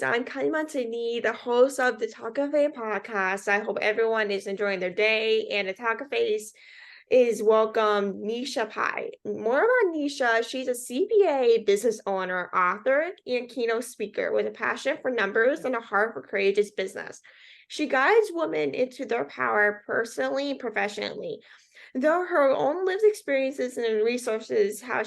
guys. I'm Kylie Montini, the host of the Talk Cafe podcast. I hope everyone is enjoying their day, and the Talk Cafe is welcome Nesha Pai. More about Nesha, she's a CPA, business owner, author, and keynote speaker with a passion for numbers and a heart for courageous business. She guides women into their power personally and professionally. Though her own lived experiences and resources how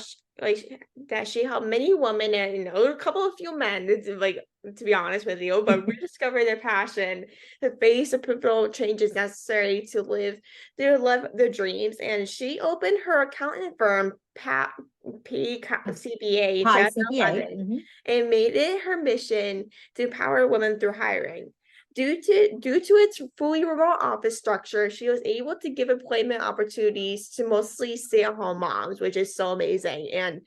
that she helped many women and a couple of few men, to be honest with you, but rediscover their passion to face the pivotal changes necessary to live their dreams. And she opened her accounting firm, CPA, Pai CPA. and made it her mission to empower women through hiring. Due to its fully remote office structure, she was able to give employment opportunities to mostly stay-at-home moms, which is so amazing. And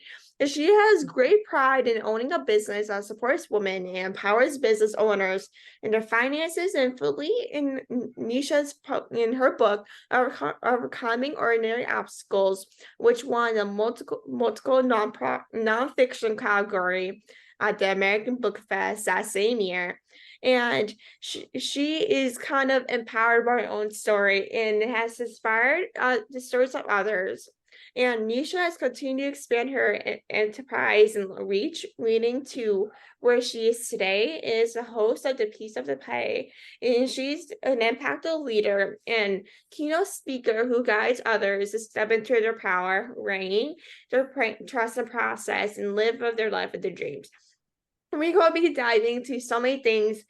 she has great pride in owning a business that supports women and empowers business owners in their finances. And fully in in her book, Overcoming Ordinary Obstacles, which won the multiple non-fiction category at the American Book Fest that same year. And she is kind of empowered by her own story and has inspired the stories of others. And Nesha has continued to expand her enterprise and reach, leading to where she is today is the host of the Piece of the Pie. And she's an impactful leader and keynote speaker who guides others to step into their power, reign, trust the process, and live their life with their dreams. We're going to be diving into so many things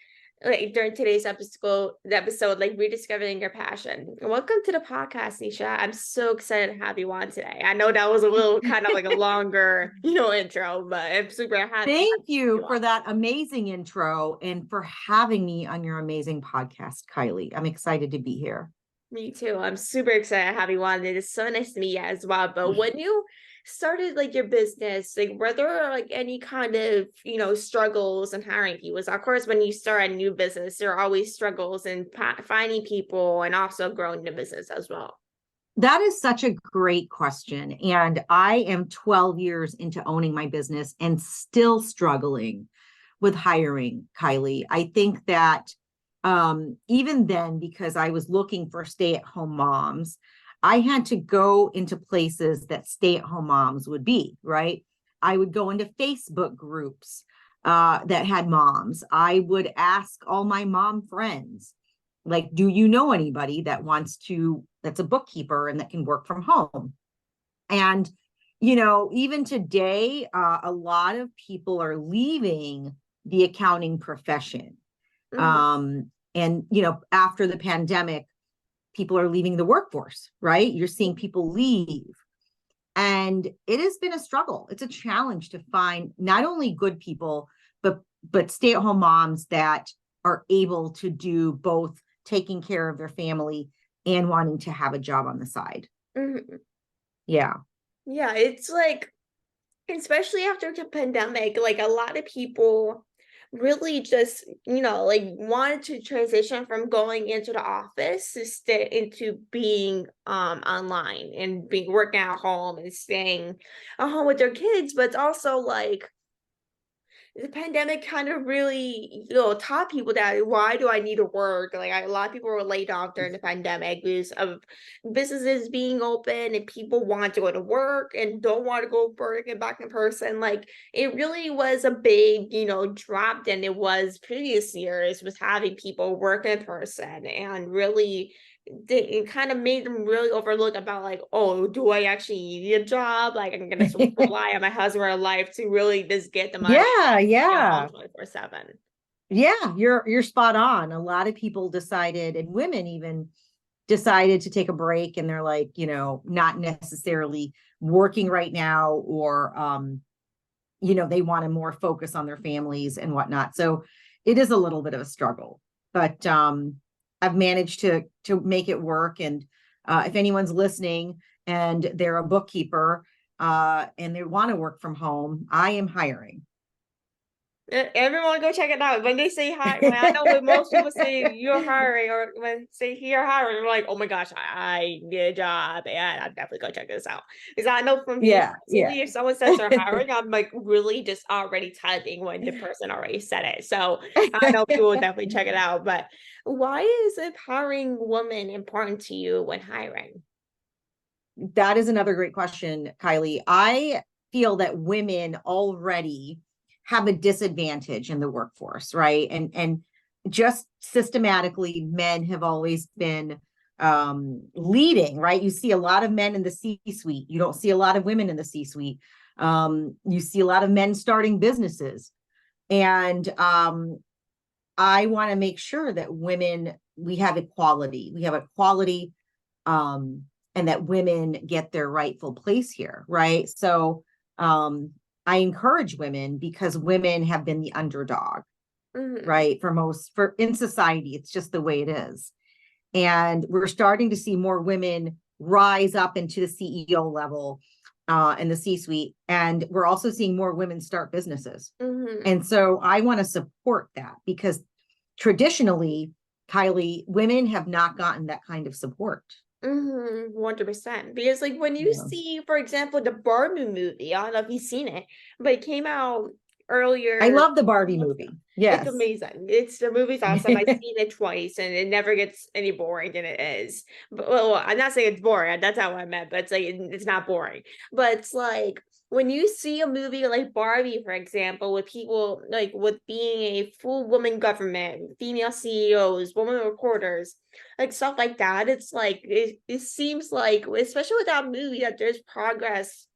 like during today's episode, like rediscovering your passion. Welcome to the podcast, Nesha. I'm so excited to have you on today. I know that was a little kind of like a longer, intro, but I'm super happy. Thank you for that amazing intro and for having me on your amazing podcast, Kylie. I'm excited to be here. Me too. I'm super excited to have you on. It is so nice to meet you as well. But when you started like your business, like were there like any kind of struggles in hiring people? Of course, when you start a new business, there are always struggles in finding people and also growing the business as well. That is such a great question. And I am 12 years into owning my business and still struggling with hiring, Kylie. I think that even then, because I was looking for stay-at-home moms, I had to go into places that stay-at-home moms would be, right? I would go into Facebook groups that had moms. I would ask all my mom friends, like, do you know anybody that's a bookkeeper and that can work from home? And, even today, a lot of people are leaving the accounting profession. Mm-hmm. And, after the pandemic, people are leaving the workforce, right? You're seeing people leave. And it has been a struggle. It's a challenge to find not only good people, but stay-at-home moms that are able to do both taking care of their family and wanting to have a job on the side. Mm-hmm. Yeah. Yeah, it's like, especially after the pandemic, like a lot of people really just like wanted to transition from going into the office to stay into being online and being working at home and staying at home with their kids. But it's also like the pandemic kind of really taught people that why do I need to work? Like a lot of people were laid off during the pandemic because of businesses being open and people want to go to work and don't want to go work and back in person. Like it really was a big drop than it was previous years with having people work in person, and really it kind of made them really overlook about like, oh, do I actually need a job? Like I'm gonna rely on my husband or life to really just get the money. Yeah. 24/7. Yeah, you're spot on. A lot of people decided, and women even decided to take a break, and they're like, not necessarily working right now, or they want to more focus on their families and whatnot. So it is a little bit of a struggle, but I've managed to make it work. And if anyone's listening and they're a bookkeeper and they want to work from home, I am hiring. Everyone go check it out. When they say hi, when I know when most people say you're hiring or when say you're hiring, we're like, oh my gosh, I need a job. And I'm definitely go check this out. Because I know for me Yeah, yeah. personally, if someone says they're hiring, I'm like really just already typing when the person already said it. So I know people will definitely check it out. But why is empowering women important to you when hiring? That is another great question, Kylie. I feel that women already have a disadvantage in the workforce, right? And just systematically, men have always been leading, right? You see a lot of men in the C-suite. You don't see a lot of women in the C-suite. You see a lot of men starting businesses. And I want to make sure that women, we have equality. We have equality, and that women get their rightful place here, right? So I encourage women because women have been the underdog, right? For in society, it's just the way it is. And we're starting to see more women rise up into the CEO level and the C-suite. And we're also seeing more women start businesses. And so I want to support that because traditionally, Kylie, women have not gotten that kind of support. 100%. Because like when you Yeah. see, for example, the Barbie movie, I don't know if you've seen it, but it came out I earlier. love the Barbie movie. It's Yes. amazing. It's the movie's awesome. I've seen it twice and it never gets any boring than it is. But well, I'm not saying it's boring. That's not what I meant, but it's like it's not boring. But it's like when you see a movie like Barbie, for example, with people like with being a full woman government, female CEOs, women reporters, like stuff like that, it's like it seems like, especially with that movie, that there's progress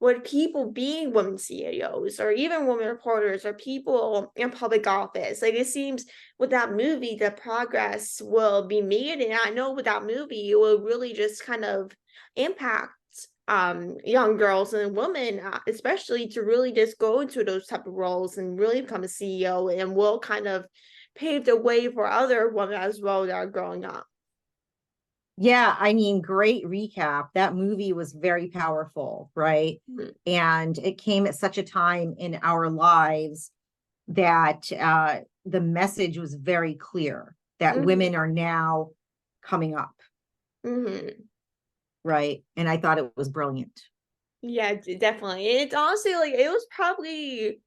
with people being women CEOs or even women reporters or people in public office. Like it seems with that movie, the progress will be made. And I know with that movie, it will really just kind of impact young girls and women, especially to really just go into those type of roles and really become a CEO, and will kind of pave the way for other women as well that are growing up. Yeah, I mean, great recap. That movie was very powerful, right? Mhm. And it came at such a time in our lives that the message was very clear that Mhm. women are now coming up, Mhm. right? And I thought it was brilliant. Yeah, definitely. It's honestly like it was probably,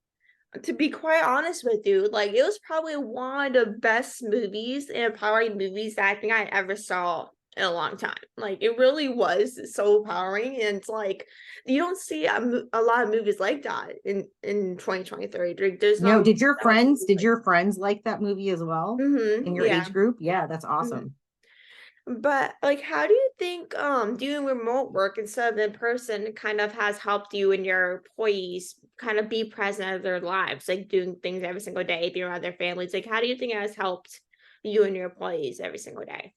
to be quite honest with you, like it was probably one of the best movies and empowering movies that I think I ever saw in a long time. Like it really was so empowering, and it's like you don't see a lot of movies like that in 2023. There's not No, that much movies did like. your friends like that movie as well in your Yeah. age group? Yeah, that's hmm awesome. But like, how do you think doing remote work instead of in person kind of has helped you and your employees kind of be present in their lives, like doing things every single day, being around their families? Like, how do you think it has helped you and your employees every single day?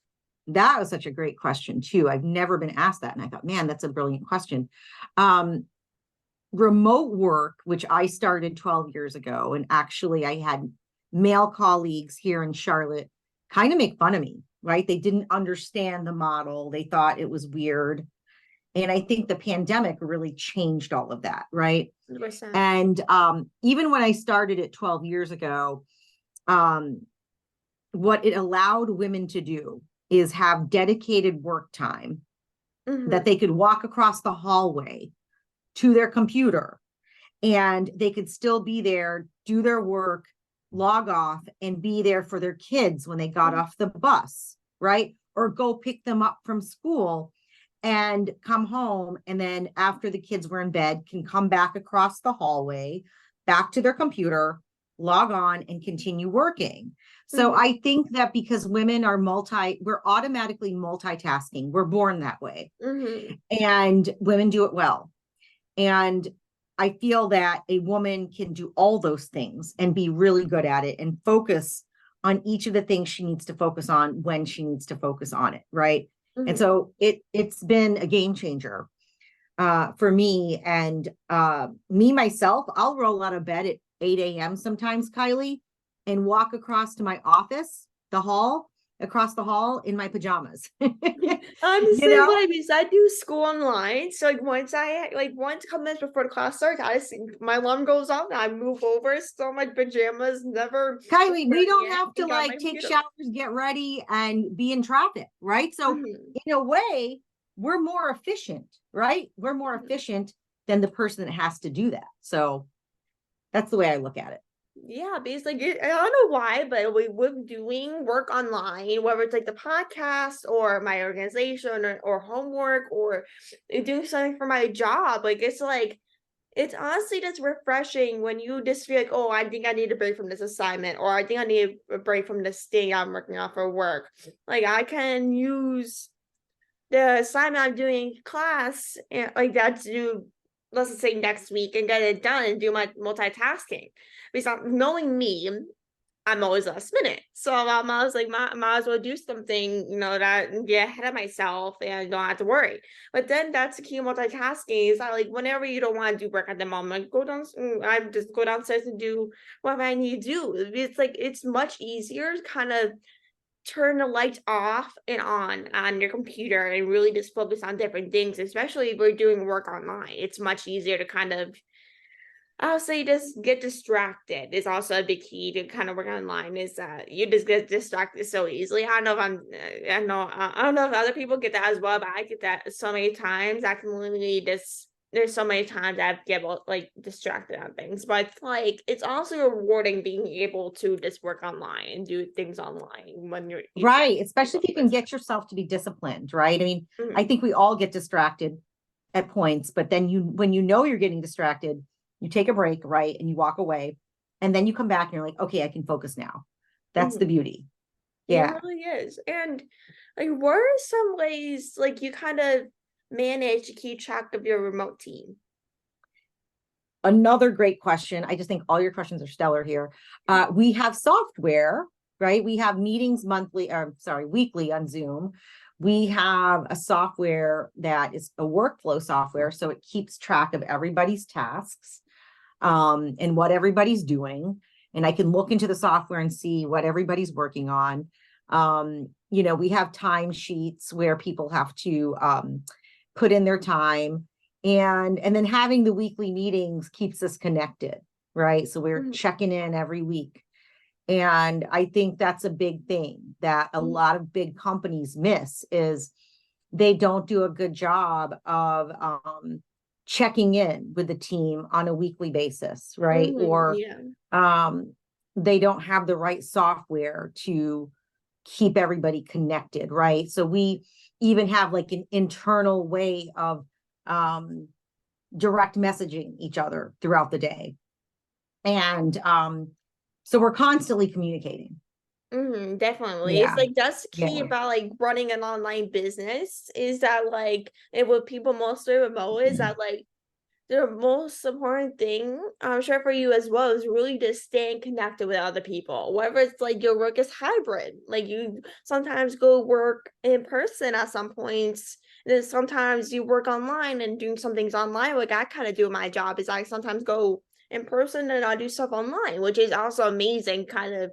That was such a great question too. I've never been asked that. And I thought, man, that's a brilliant question. Um, Remote work, which I started 12 years ago, and actually I had male colleagues here in Charlotte kind of make fun of me, right? They didn't understand the model. They thought it was weird. And I think the pandemic really changed all of that, right? 100%. And even when I started it 12 years ago, um, what it allowed women to do is have dedicated work time that Mm-hmm. they could walk across the hallway to their computer and they could still be there, do their work, log off, and be there for their kids when they got off the bus, right? Or go pick them up from school and come home. And then after the kids were in bed, can come back across the hallway, back to their computer, log on, and continue working. So Mm-hmm. I think that because women are we're automatically multitasking. We're born that way. Mm-hmm. And women do it well. And I feel that a woman can do all those things and be really good at it and focus on each of the things she needs to focus on when she needs to focus on it. Right. And Mm-hmm. so it's been a game changer for me. And me myself, I'll roll out of bed at 8 a.m. sometimes, Kylie, and walk across to my office, the hall, across the hall in my pajamas. I'm the You same know? way because I do school online. So once a couple minutes before the class starts, my alarm goes off and I move over, still my pajamas, never Kylie, we don't yet, have to and got my like take computer. showers, get ready, and be in traffic, right? So Mhm. in a way, we're more efficient, right? We're more Mhm. efficient than the person that has to do that. So that's the way I look at it. Yeah, because I don't know why, but with doing work online, whether it's like the podcast or my organization or homework or doing something for my job, it's honestly just refreshing when you just feel like, oh, I think I need a break from this assignment, or I think I need a break from this thing I'm working on for work. Like I can use the assignment I'm doing in class and like that to do, let's just say next week and get it done and do my multitasking. Because knowing me, I'm always last minute. So I was like, might as well do something, that and get ahead of myself and don't have to worry. But then that's the key of multitasking is that like whenever you don't want to do work at the moment, I just go downstairs and do whatever I need to do. It's like it's much easier to kind of turn the lights off and on your computer and really just focus on different things, especially if we're doing work online. It's much easier to kind of, I'll say, just get distracted is also a big key to kind of work online is that you just get distracted so easily. I don't know if other people get that as well, but I get that so many times. I can literally just, there's so many times I've get like distracted on things, but it's also rewarding being able to just work online and do things online when you can Right. Especially if you can focus. get yourself to be disciplined, right? I mean, I Mhm. think we all get distracted at points, but then when you know you're getting distracted, you take a break, right? And you walk away, and then you come back and you're like, okay, I can focus now. That's the Mhm. beauty. It Yeah. really is. And like, what are some ways like you kind of manage to keep track of your remote team? Another great question. I just think all your questions are stellar here. We have software, right? We have meetings monthly, or sorry, weekly on Zoom. We have a software that is a workflow software, so it keeps track of everybody's tasks, and what everybody's doing. And I can look into the software and see what everybody's working on. We have time sheets where people have to put in their time, and then having the weekly meetings keeps us connected, right? So we're Mhm. checking in every week. And I think that's a big thing that a Mhm. lot of big companies miss is they don't do a good job of checking in with the team on a weekly basis, right? Mhm. Or Yeah. um, they don't have the right software to keep everybody connected, right? So we even have like an internal way of um, direct messaging each other throughout the day. And so we're constantly communicating. Definitely. It's Yeah. like that's the key Yeah. about like running an online business is that like and what people mostly remote is that like the most important thing, I'm sure for you as well, is really just staying connected with other people. Whether it's like your work is hybrid, like you sometimes go work in person at some points, and then sometimes you work online and doing some things online. Like I kind of do my job is I sometimes go in person and I do stuff online, which is also amazing. Kind of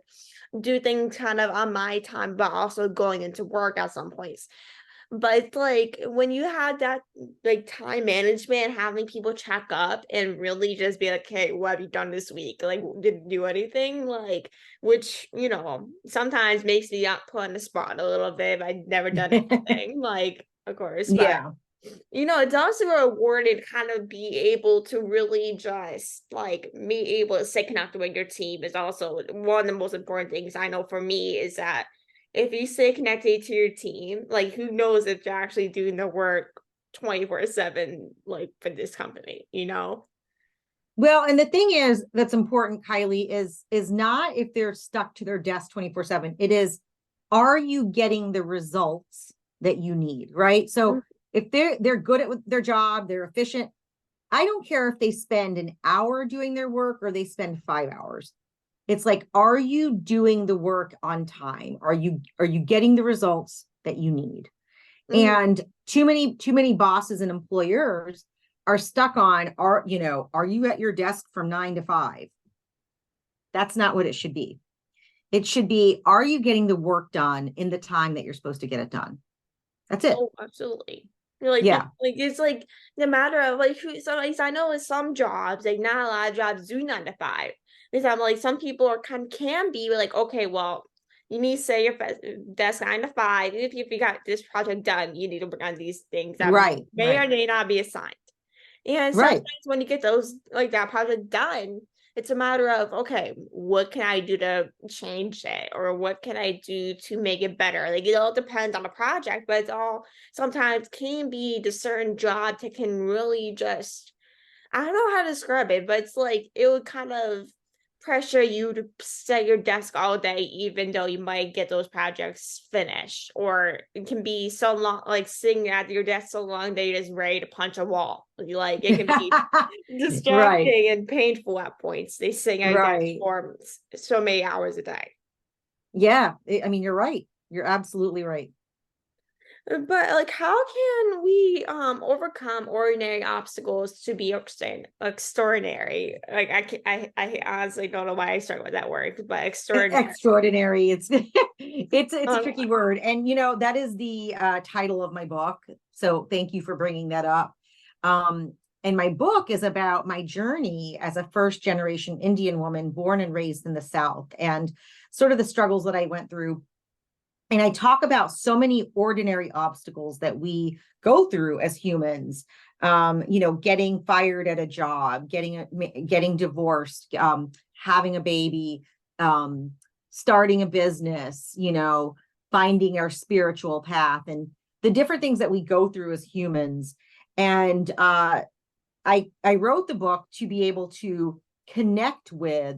do things kind of on my time, but also going into work at some points. But it's like when you have that like time management, having people check up and really just be like, "Hey, what have you done this week? Like, didn't do anything?" Like, which sometimes makes me not put on the spot a little bit if I've never done anything. Like, of course, but Yeah. it's also rewarding to kind of be able to really just like be able to stay connected with your team is also one of the most important things I know for me is that if you stay connected to your team, like who knows if you're actually doing the work 24/7, like for this company? Well, and the thing is that's important, Kylie, is not if they're stuck to their desk 24/7. It is, are you getting the results that you need, right? Mm, So if they're good at their job, they're efficient. I don't care if they spend an hour doing their work or they spend 5 hours. It's like, are you doing the work on time? Are you getting the results that you need? mhm, And too many bosses and employers are stuck on, are you at your desk from 9 to 5? That's not what it should be. It should be, are you getting the work done in the time that you're supposed to get it done? That's it. Oh, absolutely. Like, Yeah. it's like no matter of like who. So like I know with some jobs, like not a lot of jobs do 9 to 5. Because I'm like some people are can be like, okay, well, you need to say your that's 9 to 5. If you got this project done, you need to work on these things that Right. may Right. or may not be assigned. And sometimes Right. when you get those like that project done, it's a matter of okay, what can I do to change it, or what can I do to make it better? Like it all depends on the project, but it's all sometimes can be the certain job that can really just I don't know how to describe it, but it's like it would kind of pressure you to stay at your desk all day, even though you might get those projects finished. Or it can be so long, like sitting at your desk so long that you're just ready to punch a wall. Like it can be Right. distracting and painful at points. They sing at your desk Right. for so many hours a day. Yeah. I mean, you're right. You're absolutely right. But like how can we overcome ordinary obstacles to be extraordinary? Like I honestly don't know why I started with that word, but extraordinary. Extraordinary. It's it's a Um, tricky word. And that is the title of my book. So thank you for bringing that up. And my book is about my journey as a first generation Indian woman born and raised in the South, and sort of the struggles that I went through. And I talk about so many ordinary obstacles that we go through as humans. Getting fired at a job, getting divorced, having a baby, starting a business, finding our spiritual path, and the different things that we go through as humans. And I wrote the book to be able to connect with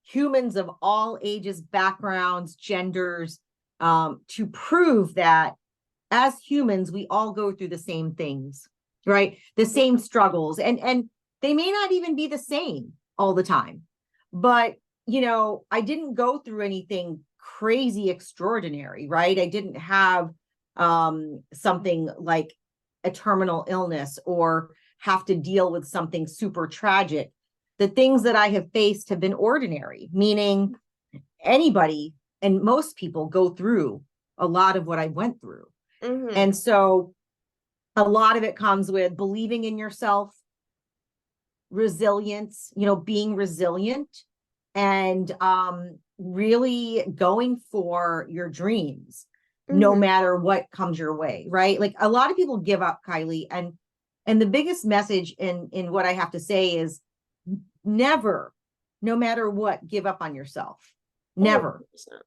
humans of all ages, backgrounds, genders, to prove that as humans, we all go through the same things, right? The same struggles, and they may not even be the same all the time. But I didn't go through anything crazy extraordinary, right? I didn't have something like a terminal illness or have to deal with something super tragic. The things that I have faced have been ordinary, meaning anybody and most people go through a lot of what I went through. mhm. And so a lot of it comes with believing in yourself, resilience, being resilient, and really going for your dreams, no Mhm. matter what comes your way, right? Like a lot of people give up, Kylie, and the biggest message in what I have to say is never, no matter what, give up on yourself. Oh, Never, 100%.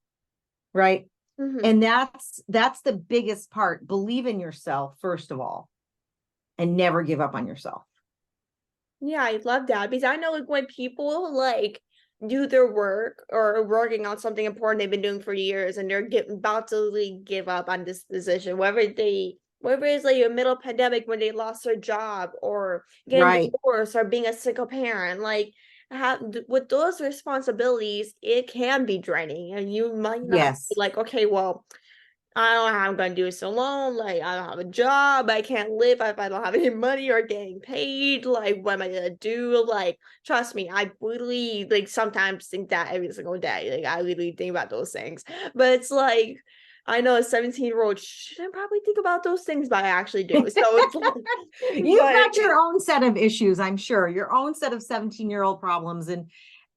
right? Mhm. And that's the biggest part. Believe in yourself first of all, and never give up on yourself. Yeah, I love that because I know like when people like do their work or are working on something important they've been doing for years and they're about to like, give up on this position, whether it's like a middle pandemic when they lost their job or getting Right. divorced or being a single parent, like with those responsibilities, it can be draining and you might not be Yes. like, okay, well, I don't know how I'm gonna do this alone. Like, I don't have a job. I can't live if I don't have any money or getting paid. Like, what am I gonna do? Like, trust me, I really like sometimes think that every single day. Like, I really think about those things. But it's like, I know a 17-year-old shouldn't probably think about those things, but I actually do. So it's like, You've but got your own set of issues, I'm sure, your own set of 17-year-old problems, and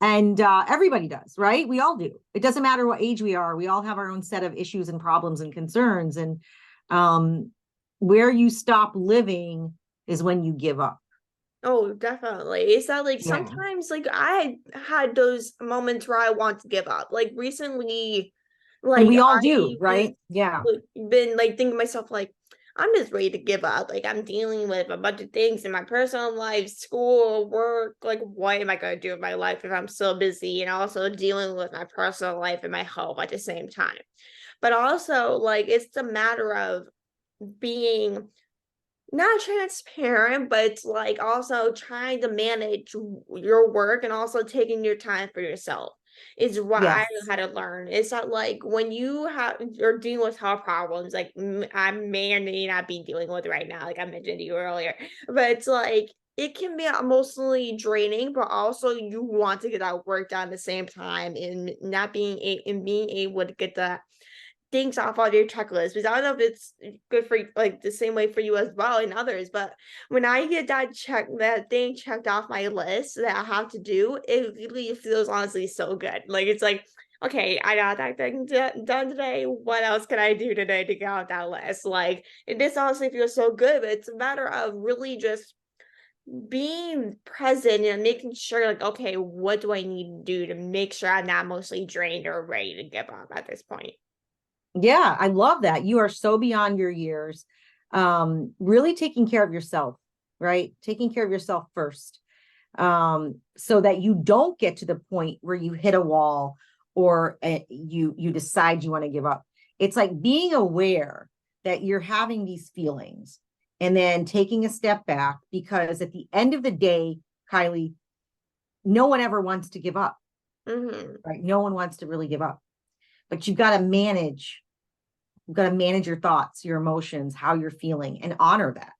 everybody does, right? We all do. It doesn't matter what age we are. We all have our own set of issues and problems and concerns. And um, where you stop living is when you give up. oh, definitely. It's that like Yeah. sometimes like I had those moments where I want to give up. Like recently, And like we all I do, was right? Yeah. like, been like thinking to myself like I'm just ready to give up. Like I'm dealing with a bunch of things in my personal life, school, work. Like what am I gonna do with my life if I'm so busy and also dealing with my personal life and my health at the same time? But also like it's the matter of being not transparent, but it's like also trying to manage your work and also taking your time for yourself is what I Yes. had to learn. It's that like when you're dealing with health problems, like I may or may not be dealing with right now, like I mentioned to you earlier, but it's like it can be emotionally draining, but also you want to get that work done at the same time, and not being being able to get the things off of your checklist. Because I don't know if it's good for like the same way for you as well and others, but when I get that thing checked off my list that I have to do, it really feels honestly so good. Like it's like, okay, I got that thing done today. What else can I do today to get off that list? Like this honestly feels so good, but it's a matter of really just being present and making sure, like, okay, what do I need to do to make sure I'm not mostly drained or ready to give up at this point? Yeah, I love that. You are so beyond your years. Really taking care of yourself, right? Taking care of yourself first. So that you don't get to the point where you hit a wall or you decide you want to give up. It's like being aware that you're having these feelings and then taking a step back, because at the end of the day, Kylie, no one ever wants to give up, Mm-hmm. right? No one wants to really give up, but you've got to manage your thoughts, your emotions, how you're feeling, and honor that.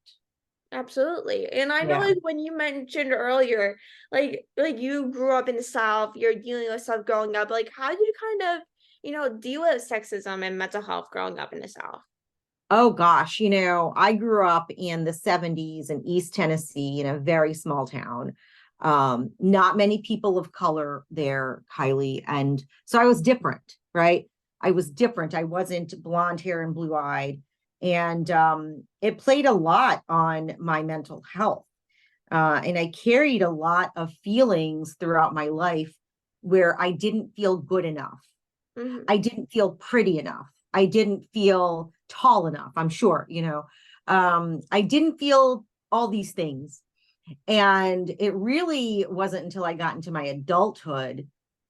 Absolutely. And I know Yeah. like when you mentioned earlier, like you grew up in the South, you're dealing with stuff growing up. Like how did you kind of, deal with sexism and mental health growing up in the South? Oh gosh, I grew up in the 70s in East Tennessee in a very small town. Not many people of color there, Kylie. And so I was different, right? I was different. I wasn't blonde hair and blue eyed. And it played a lot on my mental health. And I carried a lot of feelings throughout my life where I didn't feel good enough. Mm-hmm. I didn't feel pretty enough. I didn't feel tall enough. I'm sure, I didn't feel all these things. And it really wasn't until I got into my adulthood,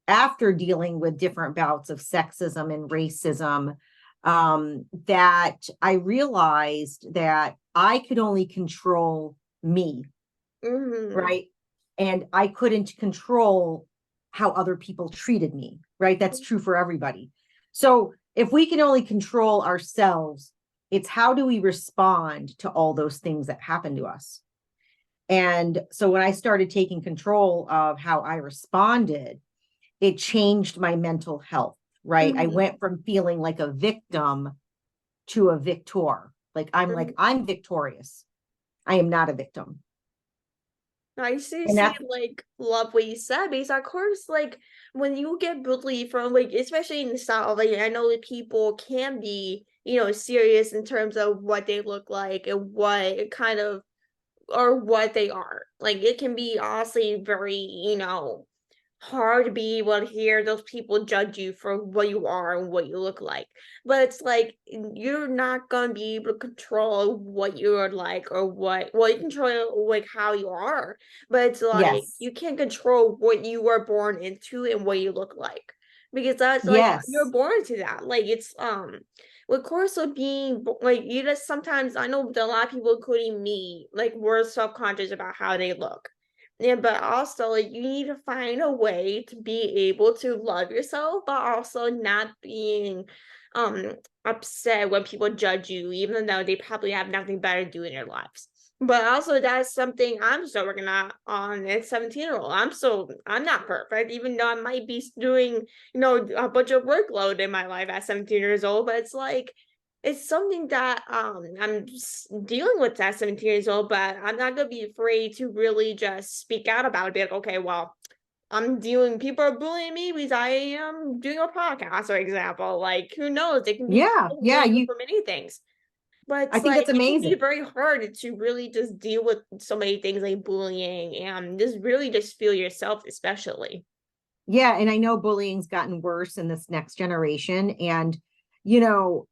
after dealing with different bouts of sexism and racism, that I realized that I could only control me, Mm-hmm. right? And I couldn't control how other people treated me, right? That's true for everybody. So if we can only control ourselves, it's how do we respond to all those things that happen to us? And so when I started taking control of how I responded, it changed my mental health, right? I Mm-hmm. went from feeling like a victim to a victor. I'm victorious. I am not a victim. I And seriously that's like love what you said because of course like when you get bullied from like especially in the South, like I know that people can be, serious in terms of what they look like and what kind of or what they are. Like it can be honestly very, hard to be able to hear those people judge you for what you are and what you look like. But it's like you're not gonna be able to control what you're like or well you control like how you are, but it's like yes. you can't control what you were born into and what you look like. Because that's like you're Yes. born to that. Like it's of course of being like you just sometimes I know that a lot of people including me like we're self-conscious about how they look, yeah, but also like you need to find a way to be able to love yourself, but also not being um upset when people judge you, even though they probably have nothing better to do in their lives. But also that's something I'm still working on as 17-year-old. I'm not perfect, even though I might be doing, a bunch of workload in my life at 17 years old, but it's like it's something that I'm dealing with at 17 years old, but I'm not gonna be afraid to really just speak out about it. Be like, okay, well, people are bullying me because I am doing a podcast, for example. Like, who knows? They can be Yeah. people Yeah. bullying you for many things. But I it's think like that's it can be amazing. very hard to really just deal with so many things like bullying and just really just feel yourself, especially. Yeah. And I know bullying's gotten worse in this next generation. And, you know,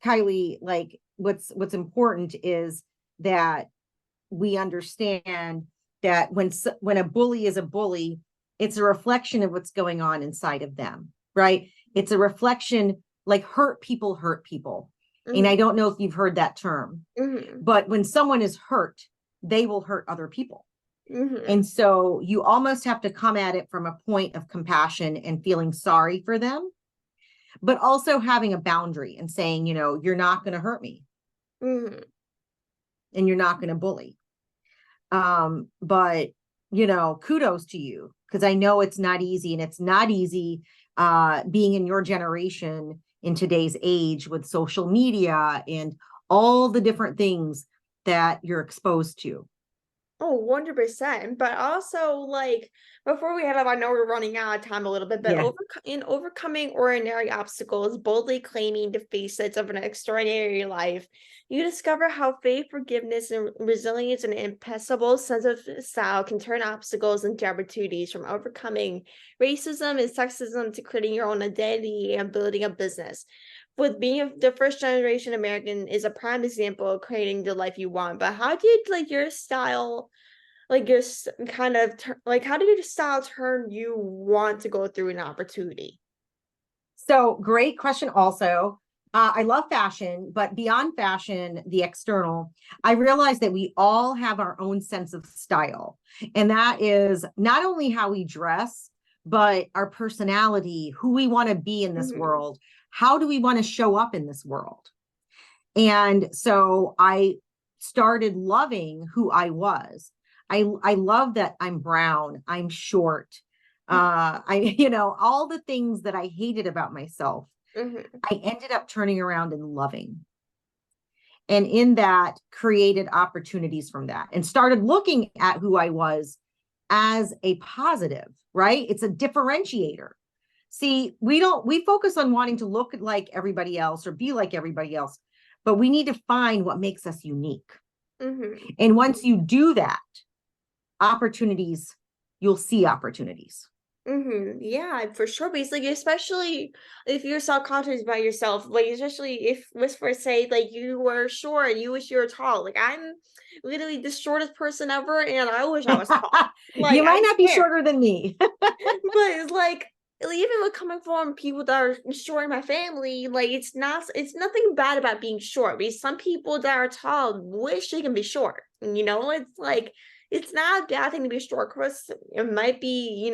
Kylie, like what's important is that we understand that when a bully is a bully, it's a reflection of what's going on inside of them, right? It's a reflection, like hurt people hurt people. And I Hmm. don't know if you've heard that term, Hmm. but when someone is hurt, they will hurt other people. Hmm. And so you almost have to come at it from a point of compassion and feeling sorry for them, but also having a boundary and saying, you're not going to hurt me Hmm. and you're not going to bully. But kudos to you, because I know it's not easy, and it's not easy being in your generation in today's age with social media and all the different things that you're exposed to. Oh, 100%. But also, like, before we head up, I know we're running out of time a little bit, but Yeah. in overcoming ordinary obstacles, boldly claiming the facets of an extraordinary life, you discover how faith, forgiveness, and resilience and an impeccable sense of style can turn obstacles into opportunities, from overcoming racism and sexism to creating your own identity and building a business. With being the first generation American is a prime example of creating the life you want. But how did like your style, like your kind of like how did your style turn you want to go through an opportunity? So great question also. I love fashion, but beyond fashion, the external, I realize that we all have our own sense of style. And that is not only how we dress, but our personality, who we want to be in this Mhm. world. How do we want to show up in this world? And so I started loving who I was. I love that I'm brown, I'm short. All the things that I hated about myself, Mhm. I ended up turning around and loving. And in that, created opportunities from that and started looking at who I was as a positive, right? It's a differentiator. See, we focus on wanting to look like everybody else or be like everybody else, but we need to find what makes us unique. Mhm. And once you do that, opportunities, you'll see opportunities. Yeah, for sure. Because like, especially if you're self-conscious about yourself, like especially if let's for say like you were short and you wish you were tall. Like I'm literally the shortest person ever, and I wish I was tall. Like You I might not be swear. shorter than me. But it's like even with coming from people that are short in my family, like it's nothing bad about being short, because some people that are tall wish they can be short. It's like it's not a bad thing to be short, because it might be,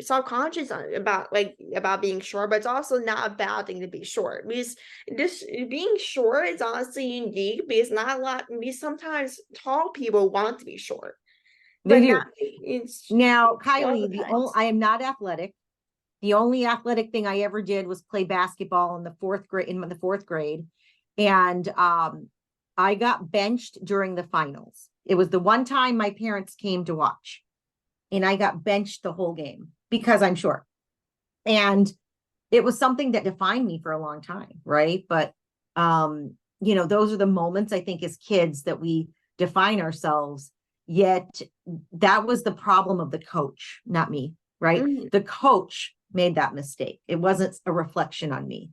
self-conscious about being short, but it's also not a bad thing to be short, because this being short is honestly unique, because not a lot because sometimes tall people want to be short, They but not do. it's Now, it all Kylie, depends. I am not athletic. The only athletic thing I ever did was play basketball in the fourth grade. And I got benched during the finals. It was the one time my parents came to watch, and I got benched the whole game because I'm short. And it was something that defined me for a long time, right? But those are the moments, I think, as kids, that we define ourselves. Yet that was the problem of the coach, not me, right? Mhm. The coach made that mistake. It wasn't a reflection on me.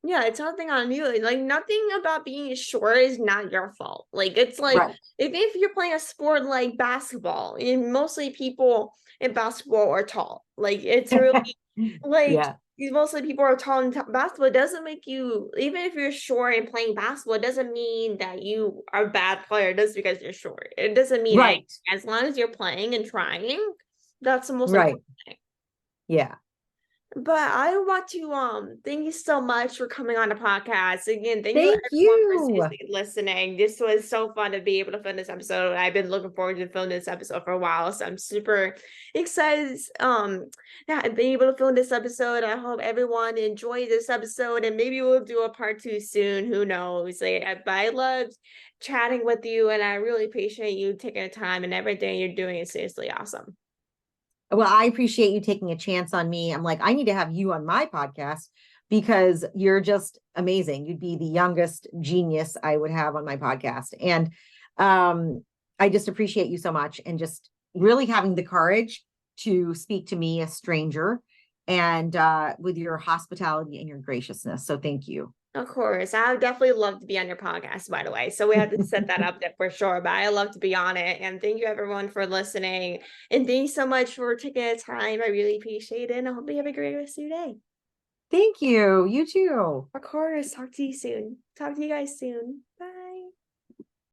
Yeah, it's nothing on you. Like nothing about being short is not your fault. Like it's like Right. if you're playing a sport like basketball, and mostly people in basketball are tall. Like it's really like Yeah. mostly people are tall in basketball. It doesn't make you, even if you're short and playing basketball, it doesn't mean that you are a bad player just because you're short. It doesn't mean anything. Right. As long as you're playing and trying, that's the most Right. important thing. Yeah. But I want to thank you so much for coming on the podcast. Again, thank you Thank everyone for you. seriously listening. This was so fun to be able to film this episode. I've been looking forward to film this episode for a while, so I'm super excited. Yeah, being able to film this episode. I hope everyone enjoyed this episode, and maybe we'll do a part two soon. Who knows? But I loved chatting with you, and I really appreciate you taking the time, and everything you're doing is seriously awesome. Well, I appreciate you taking a chance on me. I'm like, I need to have you on my podcast because you're just amazing. You'd be the youngest genius I would have on my podcast. And I just appreciate you so much, and just really having the courage to speak to me, a stranger, and with your hospitality and your graciousness. So thank you. Of course. I would definitely love to be on your podcast, by the way. So we have to set that up there for sure. But I love to be on it. And thank you everyone for listening. And thank you so much for taking the time. I really appreciate it. And I hope you have a great rest of your day. Thank you. You too. Of course. Talk to you soon. Talk to you guys soon. Bye.